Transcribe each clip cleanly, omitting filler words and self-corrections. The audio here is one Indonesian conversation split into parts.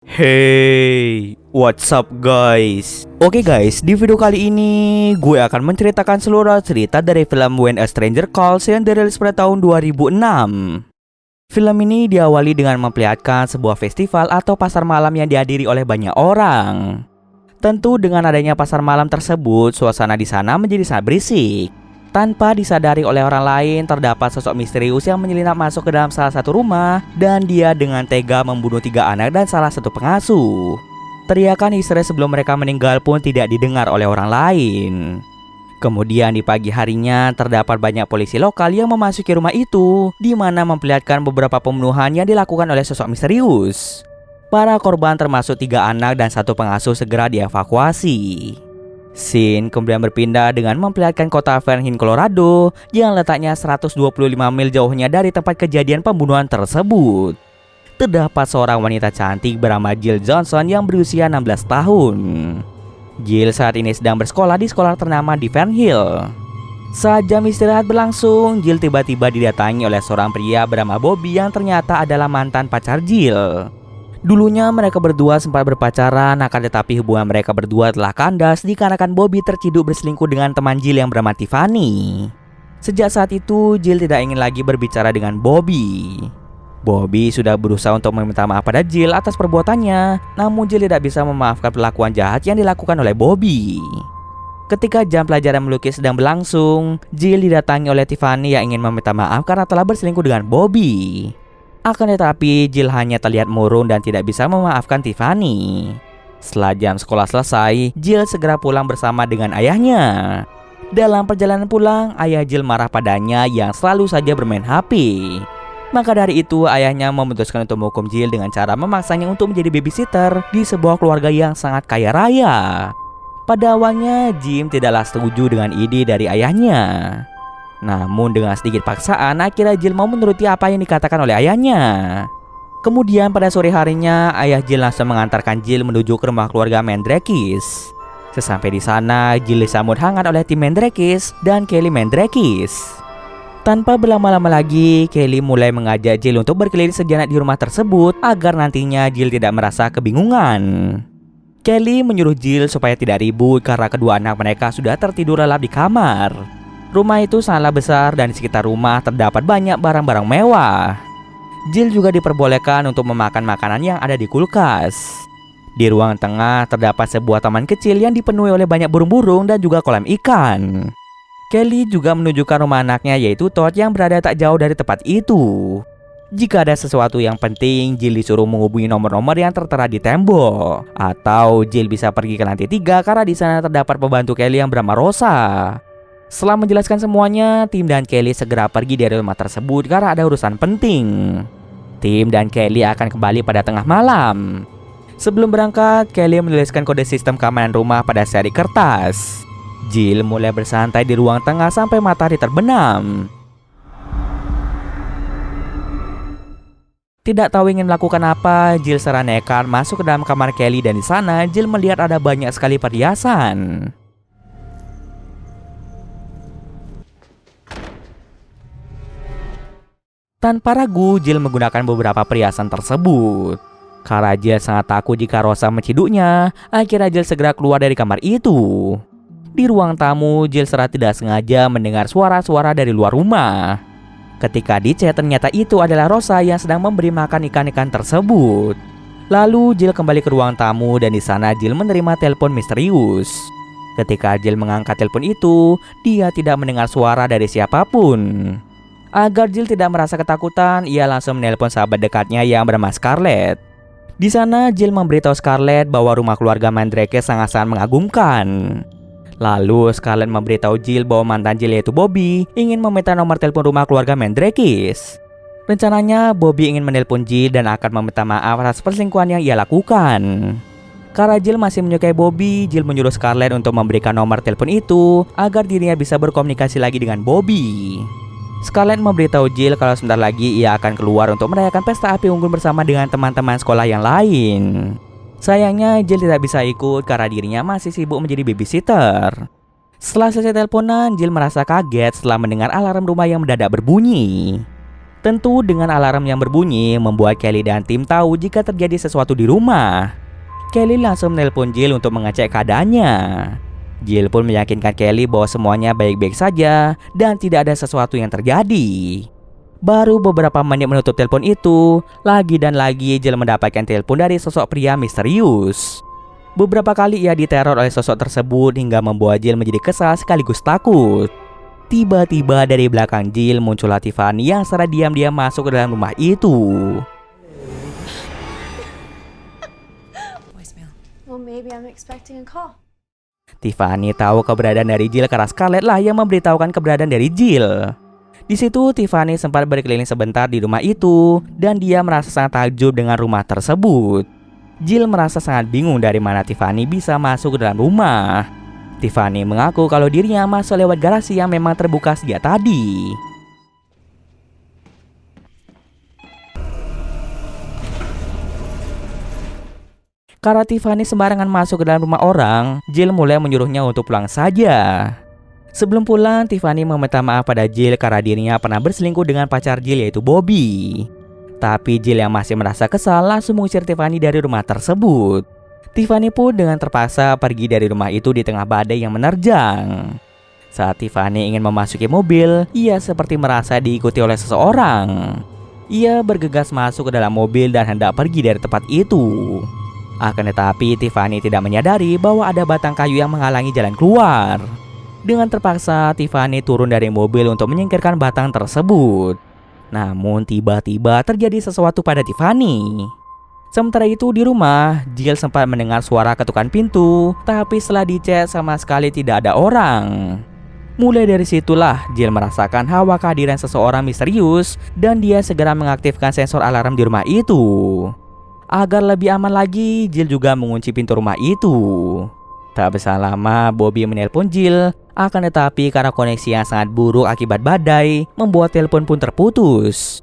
Hey, what's up guys? Oke guys, di video kali ini gue akan menceritakan seluruh cerita dari film When a Stranger Calls yang dirilis pada tahun 2006. Film ini diawali dengan memperlihatkan sebuah festival atau pasar malam yang dihadiri oleh banyak orang. Tentu dengan adanya pasar malam tersebut, suasana di sana menjadi sangat berisik. Tanpa disadari oleh orang lain, terdapat sosok misterius yang menyelinap masuk ke dalam salah satu rumah dan dia dengan tega membunuh 3 anak dan salah satu pengasuh. Teriakan histeris sebelum mereka meninggal pun tidak didengar oleh orang lain. Kemudian di pagi harinya terdapat banyak polisi lokal yang memasuki rumah itu, di mana memperlihatkan beberapa pembunuhan yang dilakukan oleh sosok misterius. Para korban termasuk 3 anak dan 1 pengasuh segera dievakuasi. Scene kemudian berpindah dengan memperlihatkan kota Fernhill, Colorado yang letaknya 125 mil jauhnya dari tempat kejadian pembunuhan tersebut. Terdapat seorang wanita cantik bernama Jill Johnson yang berusia 16 tahun. Jill saat ini sedang bersekolah di sekolah ternama di Fernhill. Saat jam istirahat berlangsung, Jill tiba-tiba didatangi oleh seorang pria bernama Bobby yang ternyata adalah mantan pacar Jill. Dulunya mereka berdua sempat berpacaran, akan tetapi hubungan mereka berdua telah kandas dikarenakan Bobby terciduk berselingkuh dengan teman Jill yang bernama Tiffany. Sejak saat itu, Jill tidak ingin lagi berbicara dengan Bobby. Bobby sudah berusaha untuk meminta maaf pada Jill atas perbuatannya, namun Jill tidak bisa memaafkan perlakuan jahat yang dilakukan oleh Bobby. Ketika jam pelajaran melukis sedang berlangsung, Jill didatangi oleh Tiffany yang ingin meminta maaf karena telah berselingkuh dengan Bobby. Akan tetapi Jill hanya terlihat murung dan tidak bisa memaafkan Tiffany. Setelah jam sekolah selesai, Jill segera pulang bersama dengan ayahnya. Dalam perjalanan pulang, ayah Jill marah padanya yang selalu saja bermain HP. Maka dari itu ayahnya memutuskan untuk menghukum Jill dengan cara memaksanya untuk menjadi babysitter di sebuah keluarga yang sangat kaya raya. Pada awalnya Jim tidaklah setuju dengan ide dari ayahnya. Namun dengan sedikit paksaan, akhirnya Jill mau menuruti apa yang dikatakan oleh ayahnya. Kemudian pada sore harinya, ayah Jill langsung mengantarkan Jill menuju ke rumah keluarga Mandrakis. Sesampai di sana, Jill disambut hangat oleh tim Mandrakis dan Kelly Mandrakis. Tanpa berlama-lama lagi, Kelly mulai mengajak Jill untuk berkeliling sejenak di rumah tersebut agar nantinya Jill tidak merasa kebingungan. Kelly menyuruh Jill supaya tidak ribut karena kedua anak mereka sudah tertidur lelap di kamar. Rumah itu sangatlah besar dan di sekitar rumah terdapat banyak barang-barang mewah. Jill juga diperbolehkan untuk memakan makanan yang ada di kulkas. Di ruang tengah terdapat sebuah taman kecil yang dipenuhi oleh banyak burung-burung dan juga kolam ikan. Kelly juga menunjukkan rumah anaknya yaitu Todd yang berada tak jauh dari tempat itu. Jika ada sesuatu yang penting, Jill disuruh menghubungi nomor-nomor yang tertera di tembok. Atau Jill bisa pergi ke lantai 3 karena di sana terdapat pembantu Kelly yang bernama Rosa. Setelah menjelaskan semuanya, Tim dan Kelly segera pergi dari rumah tersebut karena ada urusan penting. Tim dan Kelly akan kembali pada tengah malam. Sebelum berangkat, Kelly menuliskan kode sistem keamanan rumah pada seri kertas. Jill mulai bersantai di ruang tengah sampai matahari terbenam. Tidak tahu ingin melakukan apa, Jill secara nekat masuk ke dalam kamar Kelly dan di sana Jill melihat ada banyak sekali perhiasan. Tanpa ragu, Jill menggunakan beberapa perhiasan tersebut. Karena Jill sangat takut jika Rosa menciduknya, akhirnya Jill segera keluar dari kamar itu. Di ruang tamu, Jill secara tidak sengaja mendengar suara-suara dari luar rumah. Ketika dicek, ternyata itu adalah Rosa yang sedang memberi makan ikan-ikan tersebut. Lalu Jill kembali ke ruang tamu dan di sana Jill menerima telepon misterius. Ketika Jill mengangkat telepon itu, dia tidak mendengar suara dari siapapun. Agar Jill tidak merasa ketakutan, ia langsung menelpon sahabat dekatnya yang bernama Scarlett. Di sana Jill memberitahu Scarlett bahwa rumah keluarga Mandrakis sangat-sangat mengagumkan. Lalu Scarlett memberitahu Jill bahwa mantan Jill yaitu Bobby ingin meminta nomor telepon rumah keluarga Mandrakis. Rencananya Bobby ingin menelpon Jill dan akan meminta maaf atas perselingkuhan yang ia lakukan. Karena Jill masih menyukai Bobby, Jill menyuruh Scarlett untuk memberikan nomor telepon itu agar dirinya bisa berkomunikasi lagi dengan Bobby. Scarlett memberitahu Jill kalau sebentar lagi ia akan keluar untuk merayakan pesta api unggun bersama dengan teman-teman sekolah yang lain. Sayangnya Jill tidak bisa ikut karena dirinya masih sibuk menjadi babysitter. Setelah selesai teleponan, Jill merasa kaget setelah mendengar alarm rumah yang mendadak berbunyi. Tentu dengan alarm yang berbunyi membuat Kelly dan tim tahu jika terjadi sesuatu di rumah. Kelly langsung menelpon Jill untuk mengecek keadaannya. Jill pun meyakinkan Kelly bahwa semuanya baik-baik saja dan tidak ada sesuatu yang terjadi. Baru beberapa menit menutup telepon itu, lagi dan lagi Jill mendapatkan telepon dari sosok pria misterius. Beberapa kali ia diteror oleh sosok tersebut hingga membuat Jill menjadi kesal sekaligus takut. Tiba-tiba dari belakang Jill muncullah Tiffany yang secara diam-diam masuk ke dalam rumah itu. Well, maybe I'm expecting a call. Tiffany tahu keberadaan dari Jill karena Scarlett lah yang memberitahukan keberadaan dari Jill. Di situ Tiffany sempat berkeliling sebentar di rumah itu dan dia merasa sangat takjub dengan rumah tersebut. Jill merasa sangat bingung dari mana Tiffany bisa masuk ke dalam rumah. Tiffany mengaku kalau dirinya masuk lewat garasi yang memang terbuka sejak tadi. Karena Tiffany sembarangan masuk ke dalam rumah orang, Jill mulai menyuruhnya untuk pulang saja. Sebelum pulang, Tiffany meminta maaf pada Jill karena dirinya pernah berselingkuh dengan pacar Jill yaitu Bobby. Tapi Jill yang masih merasa kesal langsung mengusir Tiffany dari rumah tersebut. Tiffany pun dengan terpaksa pergi dari rumah itu di tengah badai yang menerjang. Saat Tiffany ingin memasuki mobil, ia seperti merasa diikuti oleh seseorang. Ia bergegas masuk ke dalam mobil dan hendak pergi dari tempat itu. Akan tetapi Tiffany tidak menyadari bahwa ada batang kayu yang menghalangi jalan keluar. Dengan terpaksa Tiffany turun dari mobil untuk menyingkirkan batang tersebut. Namun tiba-tiba terjadi sesuatu pada Tiffany. Sementara itu di rumah, Jill sempat mendengar suara ketukan pintu, tapi setelah dicek sama sekali tidak ada orang. Mulai dari situlah Jill merasakan hawa kehadiran seseorang misterius dan dia segera mengaktifkan sensor alarm di rumah itu. Agar lebih aman lagi, Jill juga mengunci pintu rumah itu. Tak berselang lama, Bobby menelpon Jill, akan tetapi karena koneksi yang sangat buruk akibat badai, membuat telepon pun terputus.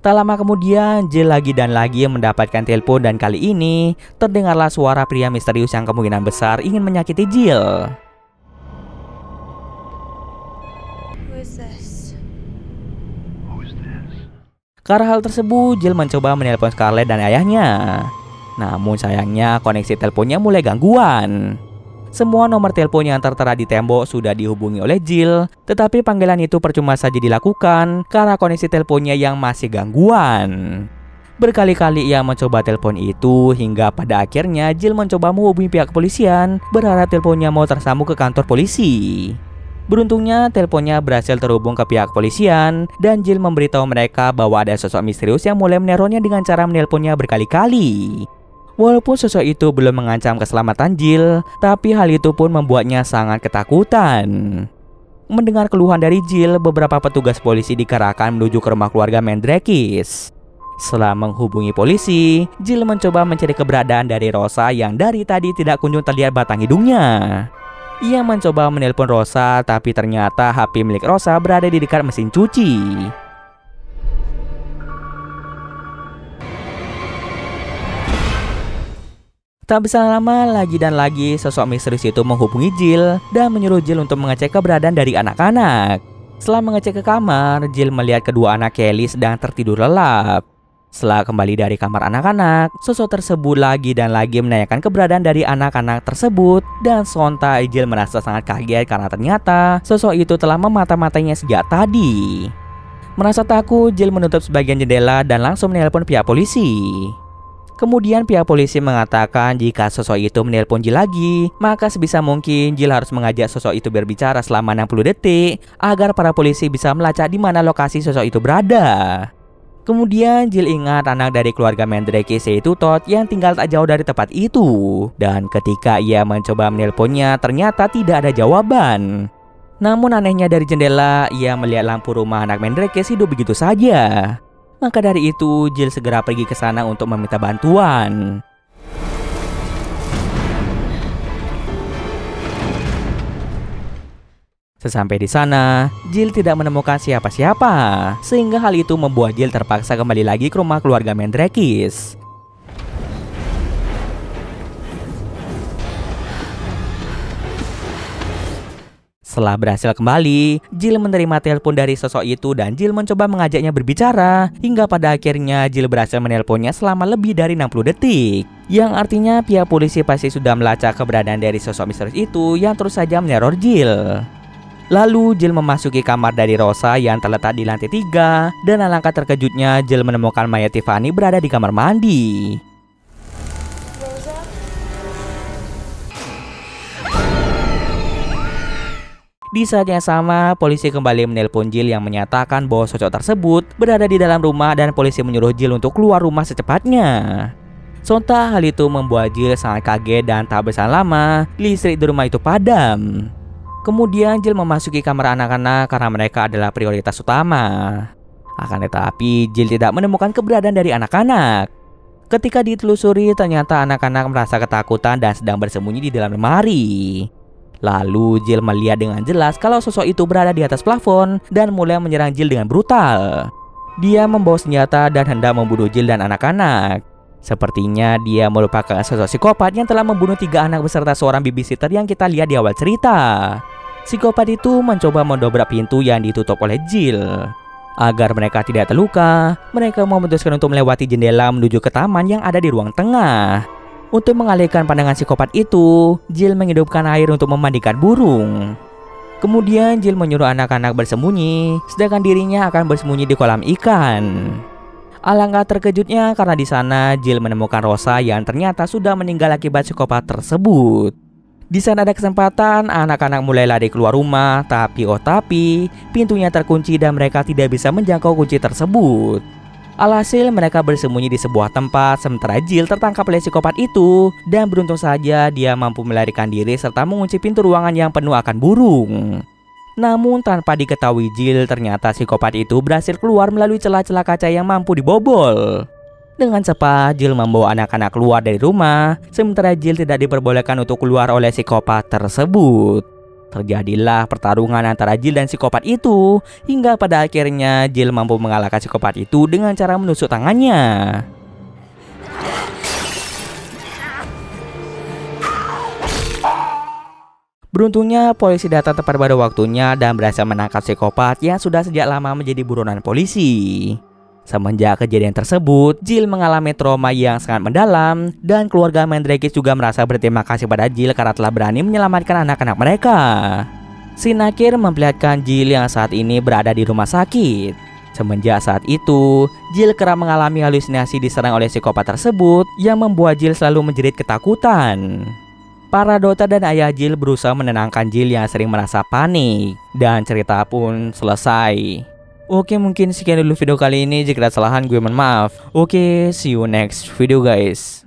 Tak lama kemudian, Jill lagi dan lagi mendapatkan telepon dan kali ini terdengarlah suara pria misterius yang kemungkinan besar ingin menyakiti Jill. Karena hal tersebut, Jill mencoba menelpon Scarlett dan ayahnya. Namun sayangnya koneksi teleponnya mulai gangguan. Semua nomor telepon yang tertera di tembok sudah dihubungi oleh Jill, tetapi panggilan itu percuma saja dilakukan karena koneksi teleponnya yang masih gangguan. Berkali-kali ia mencoba telepon itu hingga pada akhirnya Jill mencoba menghubungi pihak kepolisian, berharap teleponnya mau tersambung ke kantor polisi. Beruntungnya teleponnya berhasil terhubung ke pihak kepolisian dan Jill memberitahu mereka bahwa ada sosok misterius yang mulai menerornya dengan cara menelponnya berkali-kali. Walaupun sosok itu belum mengancam keselamatan Jill, tapi hal itu pun membuatnya sangat ketakutan. Mendengar keluhan dari Jill, beberapa petugas polisi dikerahkan menuju ke rumah keluarga Mandrakis. Setelah menghubungi polisi, Jill mencoba mencari keberadaan dari Rosa yang dari tadi tidak kunjung terlihat batang hidungnya. Ia mencoba menelpon Rosa, tapi ternyata HP milik Rosa berada di dekat mesin cuci. Tak berselang lama, lagi dan lagi sosok misterius itu menghubungi Jill dan menyuruh Jill untuk mengecek keberadaan dari anak-anak. Setelah mengecek ke kamar, Jill melihat kedua anak Kelly sedang tertidur lelap. Setelah kembali dari kamar anak-anak, sosok tersebut lagi dan lagi menanyakan keberadaan dari anak-anak tersebut dan sontak Jill merasa sangat kaget karena ternyata sosok itu telah memata-matainya sejak tadi. Merasa takut, Jill menutup sebagian jendela dan langsung menelpon pihak polisi. Kemudian pihak polisi mengatakan jika sosok itu menelpon Jill lagi, maka sebisa mungkin Jill harus mengajak sosok itu berbicara selama 60 detik agar para polisi bisa melacak di mana lokasi sosok itu berada. Kemudian Jill ingat anak dari keluarga Mandrakis yaitu Todd yang tinggal tak jauh dari tempat itu. Dan ketika ia mencoba menelponnya, ternyata tidak ada jawaban. Namun anehnya dari jendela, ia melihat lampu rumah anak Mandrakis hidup begitu saja. Maka dari itu, Jill segera pergi ke sana untuk meminta bantuan. Sesampai di sana, Jill tidak menemukan siapa-siapa, sehingga hal itu membuat Jill terpaksa kembali lagi ke rumah keluarga Mandrakis. Setelah berhasil kembali, Jill menerima telepon dari sosok itu dan Jill mencoba mengajaknya berbicara hingga pada akhirnya Jill berhasil menelponnya selama lebih dari 60 detik. Yang artinya pihak polisi pasti sudah melacak keberadaan dari sosok misterius itu yang terus saja meneror Jill. Lalu Jill memasuki kamar dari Rosa yang terletak di lantai 3 dan alangkah terkejutnya Jill menemukan mayat Tiffany berada di kamar mandi. Rosa? Di saat yang sama, polisi kembali menelpon Jill yang menyatakan bahwa sosok tersebut berada di dalam rumah dan polisi menyuruh Jill untuk keluar rumah secepatnya. Sontak hal itu membuat Jill sangat kaget dan tak berselang lama, listrik di rumah itu padam. Kemudian Jill memasuki kamar anak-anak karena mereka adalah prioritas utama. Akan tetapi, Jill tidak menemukan keberadaan dari anak-anak. Ketika ditelusuri, ternyata anak-anak merasa ketakutan dan sedang bersembunyi di dalam lemari. Lalu Jill melihat dengan jelas kalau sosok itu berada di atas plafon dan mulai menyerang Jill dengan brutal. Dia membawa senjata dan hendak membunuh Jill dan anak-anak. Sepertinya dia merupakan sosok psikopat yang telah membunuh 3 anak beserta seorang babysitter yang kita lihat di awal cerita. Psikopat itu mencoba mendobrak pintu yang ditutup oleh Jill. Agar mereka tidak terluka, mereka memutuskan untuk melewati jendela menuju ke taman yang ada di ruang tengah. Untuk mengalihkan pandangan psikopat itu, Jill menghidupkan air untuk memandikan burung. Kemudian Jill menyuruh anak-anak bersembunyi, sedangkan dirinya akan bersembunyi di kolam ikan. Alangkah terkejutnya karena di sana Jill menemukan Rosa yang ternyata sudah meninggal akibat psikopat tersebut. Di sana ada kesempatan anak-anak mulai lari keluar rumah, tapi pintunya terkunci dan mereka tidak bisa menjangkau kunci tersebut. Alhasil mereka bersembunyi di sebuah tempat sementara Jill tertangkap oleh psikopat itu dan beruntung saja dia mampu melarikan diri serta mengunci pintu ruangan yang penuh akan burung. Namun tanpa diketahui Jill, ternyata psikopat itu berhasil keluar melalui celah-celah kaca yang mampu dibobol. Dengan cepat Jill membawa anak-anak keluar dari rumah, sementara Jill tidak diperbolehkan untuk keluar oleh psikopat tersebut. Terjadilah pertarungan antara Jill dan psikopat itu, hingga pada akhirnya Jill mampu mengalahkan psikopat itu dengan cara menusuk tangannya. Beruntungnya polisi datang tepat pada waktunya dan berhasil menangkap psikopat yang sudah sejak lama menjadi buronan polisi. Semenjak kejadian tersebut, Jill mengalami trauma yang sangat mendalam dan keluarga Mandrake juga merasa berterima kasih pada Jill karena telah berani menyelamatkan anak-anak mereka. Scene akhir memperlihatkan Jill yang saat ini berada di rumah sakit. Semenjak saat itu, Jill kerap mengalami halusinasi diserang oleh psikopat tersebut yang membuat Jill selalu menjerit ketakutan. Para dokter dan ayah Jill berusaha menenangkan Jill yang sering merasa panik dan cerita pun selesai. Oke, mungkin sekian dulu video kali ini. Jika ada kesalahan gue mohon maaf. Oke, see you next video guys.